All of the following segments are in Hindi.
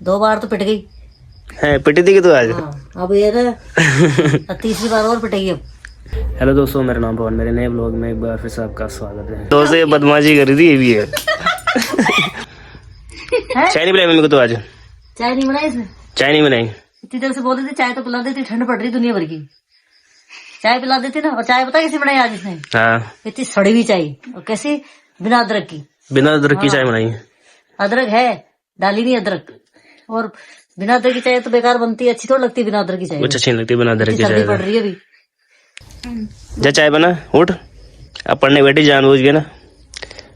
2 बार तो पिट गई है, पिटी थी कि तू आज? हाँ, अब ये ना तीसरी बार और पिटेगी अब। हेलो दोस्तों, मेरा नाम पवन, मेरे नए ब्लॉग में एक बार फिर से आपका स्वागत है। दोस्तों ये बदमाशी कर रही थी, ये भी है। चाय नहीं बनाई मम्मी को तो आज? चाय नहीं बनाई इसने? चाय नहीं बनाई? इतनी देर से बोल रही थी चाय तो पिला देती, ठंड पड़ रही दुनिया भर की, चाय पिला देती ना। और चाय पता कैसी बनाई आज इसने? हाँ, इतनी सड़ी हुई चाय, और कैसी? बिना अदरक की। बिना अदरक की चाय बनाई? अदरक है, डाली नहीं अदरक। और बिना अदरक की चाय तो बेकार बनती है, अच्छी थोड़ी लगती बिना अदरक की चाय। कुछ अच्छी नहीं लगती बिना अदरक की सर्दी चाय। पड़ रही है अभी। जा चाय बना, उठ। अब पढ़ने बैठी जानबूझ के ना।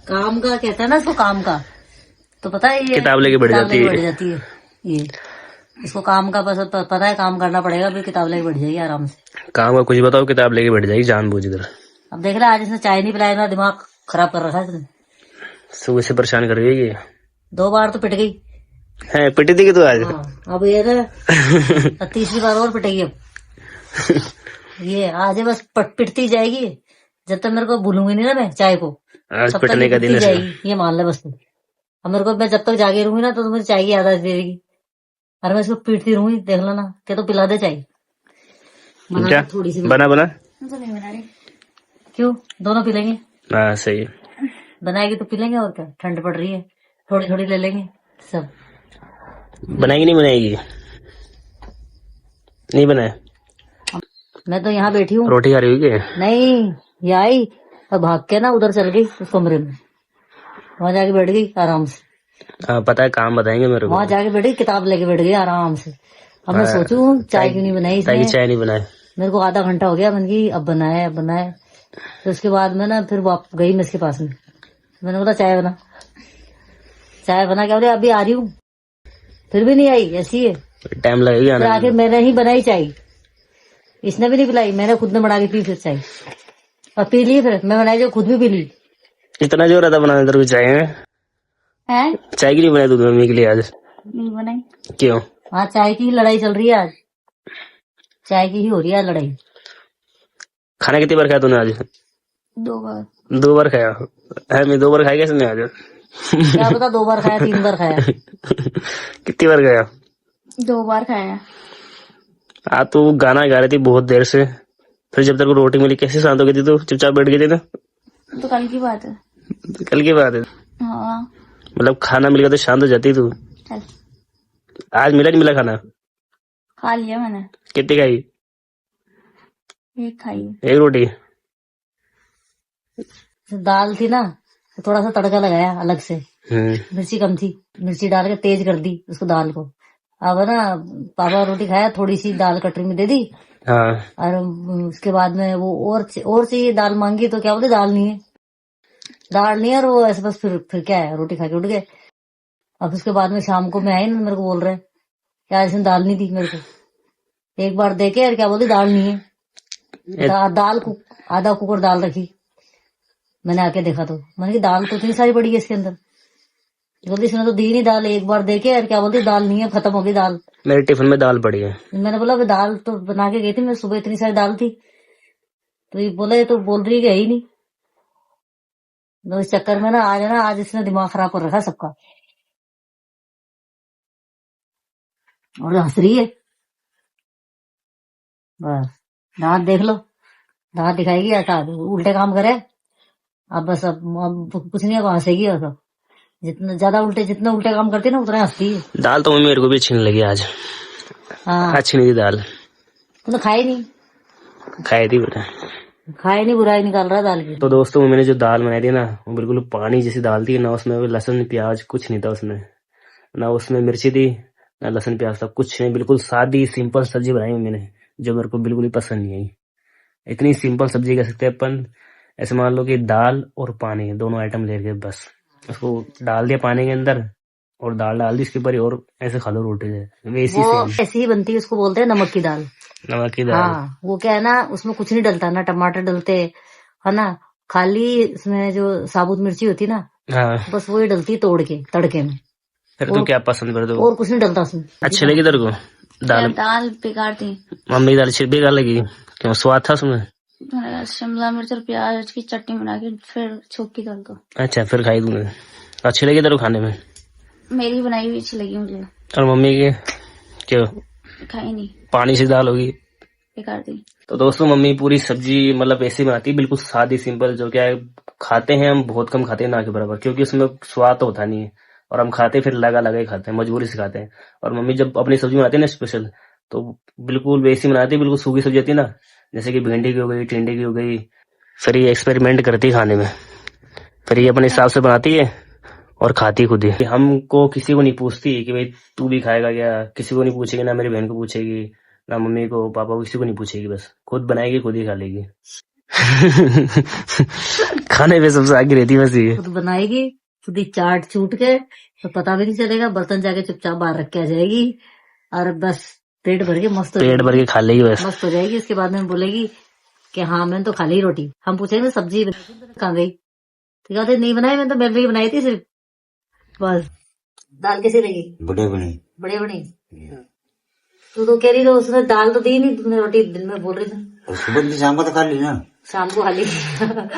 काम का कहता है ना इसको, काम का तो पता है, ये किताब लेके बैठ जाती है। ये इसको काम का बस पता है, काम करना पड़ेगा, फिर किताब लेके बैठ जाएगी आराम से। काम का कुछ बताओ, किताब लेके बैठ जाएगी जानबूझ इधर। अब देख रहा, आज इसने चाय नहीं पिलाया, ना दिमाग खराब कर रखा है इसने। सुबह से परेशान कर रही है ये। 2 बार तो पिट गई है, पिटी थी कि तू आज? हाँ, अब ये ना तीसरी बार और पिटेगी अब। ये आज है बस पिटती जाएगी जब तक मेरे को भूलूंगी नहीं ना मैं चाय को। आज पिटने का दिन है। जाएगी ये मान ले बस तू। अब मेरे को, मैं जब तक जागे रहूंगी ना तो मुझे चाय की याद दे देगी। अरे मैं इसको पीटती रहूंगी, देख लेना। क्या तो पिला दे चाय। क्या? थोड़ी सी बना बना क्यों, दोनों पी लेंगे। हाँ सही। बनाएगी तो पी लेंगे, और क्या, ठंड पड़ रही है, थोड़ी थोड़ी ले लेंगे सब। बनाएगी नहीं बनाएगी? नहीं बनाए? मैं तो यहाँ बैठी हूँ। रोटी खा रही हुई? नहीं, ये आई और भाग के ना उधर चल गई उस कमरे में, वहां जाके बैठ गई आराम से। हाँ पता है, काम बताएंगे मेरे को। वहां जाके बैठ गई, किताब लेके बैठ गई आराम से। अब मैं सोचूं चाय क्यों नहीं बनाई इसने। चाय नहीं बनाए? मेरे को आधा घंटा हो गया, बन गई, अब बनाए अब बनाए। तो उसके बाद में ना फिर गई मैं इसके पास में, मैंने बोला चाय बना, चाय बना। क्या बोले अभी आ रही हूँ, फिर भी नहीं आई, ऐसी है। टाइम लगेगा फिर ना। आखिर मैंने ही बनाई चाय, इसने भी नहीं पिलाई, मैंने खुद ने बना के पी फिर चाय, और पी ली। फिर मैं बनाई जो खुद भी पी ली। इतना जोर आता बनाने तेरे को चाय है? चाय की नहीं बनाई तू मम्मी के लिए आज? नहीं बनाई। क्यों? हाँ, चाय की ही लड़ाई चल रही है आज, चाय की ही हो रही है लड़ाई। खाना कितनी बार खाया तूने आज? 2 बार। 2 बार खाया है? मैं 2 बार खाया कैसे आज? क्या पता 2 बार खाया 3 बार खाया। कितनी बार खाया? 2 बार खाया। तू गाना गा रही थी बहुत देर से, फिर जब तेरे को रोटी मिली कैसे शांत हो गई थी तू? चुपचाप बैठ गई थी ना? तो कल की बात है। कल की बात है? हाँ। मतलब खाना मिल गया तो शांत हो जाती तू? चल। आज मिला नहीं मिला खाना? खा लिया मैंने। कितनी खाई? 1 खाई। 1 रोटी? दाल थी ना, तो थोड़ा सा तड़का लगाया अलग से। मिर्ची कम थी, मिर्ची डाल के तेज कर दी उसको दाल को। अब ना पापा रोटी खाया, थोड़ी सी दाल कटोरी में दे दी। हाँ। और उसके बाद में वो और चाहिए, दाल मांगी तो क्या बोलते दाल नहीं है, दाल नहीं है। और वो ऐसे बस फिर क्या है, रोटी खा के उठ गए। अब उसके बाद में शाम को मैं आई ना, मेरे को बोल रहे क्या इसने दाल नहीं दी मेरे को। एक बार देखे यार, क्या बोलते दाल नहीं है। दाल आधा कुकर दाल रखी, मैंने आके देखा तो मैंने कहा दाल तो इतनी सारी पड़ी है इसके अंदर। बोलती इसने तो दी नहीं दाल, एक बार देखे यार, क्या बोलती दाल नहीं है, खत्म हो गई दाल। मेरे टिफिन में दाल पड़ी है। मैंने बोला दाल तो बना के गई थी मैं सुबह, इतनी सारी दाल थी। तो ये बोला ये तो बोल रही है ही नहीं। तो इस चक्कर में ना आज इसने दिमाग खराब कर रखा सबका, और हंस रही है बस। दांत देख लो, दांत दिखाएगी ऐसा, उल्टे काम करे। अब बस अब कुछ नहीं, अब हंसेगी। और सब जितना उल्टे काम करती है ना, उतना हंसती है। दाल तो मेरे को भी अच्छी नहीं लगी आज। हाँ, अच्छी नहीं थी दाल। तूने खाई नहीं? खाई थी बेटा। खाई नहीं, बुराई निकाल रहा दाल की। तो दोस्तों मैंने जो दाल बनाई थी ना, वो बिल्कुल पानी जैसी दाल थी ना। उसमें लहसुन प्याज कुछ नहीं था उसमें, ना उसमें मिर्ची थी ना लहसुन प्याज था, कुछ नहीं। बिल्कुल सादी सिंपल सब्जी बनाई मैंने, जो मेरे को बिल्कुल ही पसंद नहीं आई। इतनी सिंपल सब्जी कह सकते हैं अपन, ऐसे मान लो कि दाल और पानी दोनों आइटम लेके बस उसको डाल दिया पानी के अंदर, और दाल डाल दी इसके ऊपर, और ऐसे खा लो रोटी से। वैसी ऐसी ही बनती है, उसको बोलते हैं नमक की दाल। नमक की दाल। हाँ, वो क्या है ना, उसमें कुछ नहीं डलता, ना टमाटर डलते है ना, खाली उसमें जो साबुत मिर्ची होती ना, हाँ बस वही डलती तोड़ के तड़के में। फिर तो क्या पसंद कर दो? और कुछ नहीं डलता उसमें। अच्छी लगी तेरे को दाल? दाल बेकार थी मम्मी दाल अच्छी बेकार लगी? क्यों, स्वाद था उसमें? शिमला मिर्च और प्याज की चटनी बना के फिर छोंक की दाल को। अच्छा, फिर खाई तूने? अच्छी लगी तेरे को खाने में? मेरी बनाई हुई अच्छी लगी मुझे, और मम्मी की क्यों खाई नहीं, पानी से दाल होगी। बेकार थी। तो दोस्तों मम्मी पूरी सब्जी मतलब ऐसी बनाती है, बिल्कुल सादी सिंपल, जो क्या है खाते हैं हम बहुत कम खाते हैं, ना के बराबर, क्योंकि उसमें स्वाद तो होता नहीं है। और हम खाते फिर लगा लगा ही खाते हैं, मजबूरी से खाते हैं। और मम्मी जब अपनी सब्जी बनाती है ना स्पेशल, तो बिल्कुल वैसी बनाती है, बिल्कुल सूखी सब्जी होती है ना, जैसे कि भिंडी की हो गई, टिंडे की हो गई। फिर ये एक्सपेरिमेंट करती है खाने में, फिर ये अपने हिसाब से बनाती है और खाती खुद ही। हमको किसी को नहीं पूछती कि भाई तू भी खाएगा क्या, किसी को नहीं पूछेगी, ना मेरी बहन को पूछेगी, ना मम्मी को पापा को, किसी को नहीं पूछेगी, बस खुद बनाएगी खुद ही खा लेगी। खाने पे सबसे आगे रहती है बस ये। खुद बनाएगी, खुद ही चाट चूट के, तो पता भी नहीं चलेगा, बर्तन जाके चुपचाप बाहर रख के आ जाएगी, और बस पेट भर के मस्त हो पेट भर के खा लेगी बस। मस्त हो जाएगी। इसके बाद में बोलेगी कि हाँ मैंने तो खा ली रोटी। हम पूछेंगे सब्जी कहाँ गई, तो कहते नहीं बनाई, मैंने तो मैंने ही बनाई थी सिर्फ, बस। दाल कैसी लगी? बड़े बने बढ़िया बनी। तू तो कह रही तो उसने दाल तो दी नहीं, तुमने रोटी दिन में बोल रही थी। और सुबह की शाम को तो खा ली ना। शाम को खा ली।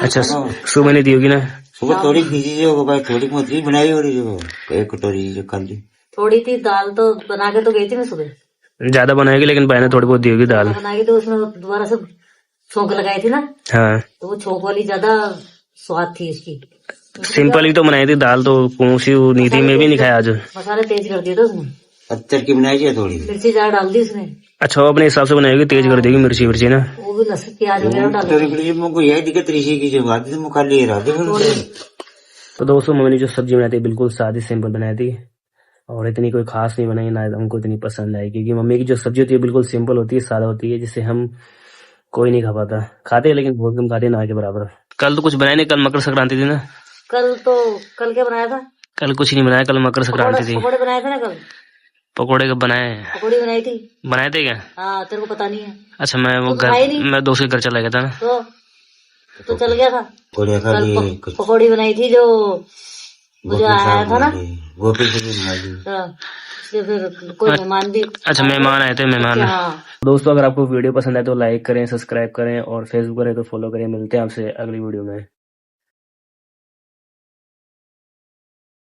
अच्छा सुबह नहीं दी होगी ना। सुबह थोड़ी खींची जो भाई, थोड़ी मछली बनाई हो रही जो एक कटोरी जो खा ली। थोड़ी थी दाल, तो बना के तो गई थी मैं सुबह। ज्यादा बनाएगी, लेकिन बहने थोड़ी बहुत दी होगी दाल। बना के तो उसमें दोबारा से छोंक लगाई थी ना, हाँ तो वो छोंक वाली ज्यादा स्वाद थी इसकी। सिंपल ही तो बनाई थी दाल, तो कौन सी नीति में भी नहीं खाया आज। मसाले तेज कर दिए थे उसने, अत्तर की बनाई है थोड़ी। मिर्ची ज्यादा डाल दी उसने। अच्छा वो अपने हिसाब से बनाएगी, तेज कर देगी मिर्ची मिर्ची ना। वो भी लहसुन प्याज वगैरह डाल दी। मुझको यही दिक्कत ऋषि की जो आदि मुँह खाली है राधे। तो दोस्तों मम्मी ने जो सब्जी बनाई थी बिल्कुल सादी सिंपल बनाई थी, और इतनी कोई खास नहीं बनाई, ना हमको इतनी पसंद आई, क्योंकि मम्मी की जो सब्जी होती है बिल्कुल सिंपल होती है, सादा होती है, जिससे हम कोई नहीं खा पाता। खाते हैं लेकिन बहुत कम खाते हैं, ना के बराबर। कल तो कुछ बनाया नहीं, कल मकर संक्रांति थी ना। कल क्या बनाया था? कल कुछ नहीं बनाया, कल मकर संक्रांति थी। पकौड़े बनाए थे ना कल? पकौड़े कब बनाए हैं? पकौड़ी बनाई थी। बनाए थे क्या? हाँ, तेरे को पता नहीं है। अच्छा मैं वो तो खाई नहीं? मैं दोस्त के घर चला गया था ना, तो चल गया था। पकौड़े खा कल लिए। पकौड़ी बनाई थी जो मुझे आया था ना, वो भी बना ली। इसलिए फिर कोई मेहमान भी। अच्छा मेहमान आए थे, मेहमान। हाँ। दोस्तों अगर आपको वीडियो पसंद आए तो लाइक करें, सब्सक्राइब करें, और फेसबुक करें तो फॉलो करें। मिलते हैं आपसे अगली वीडियो में।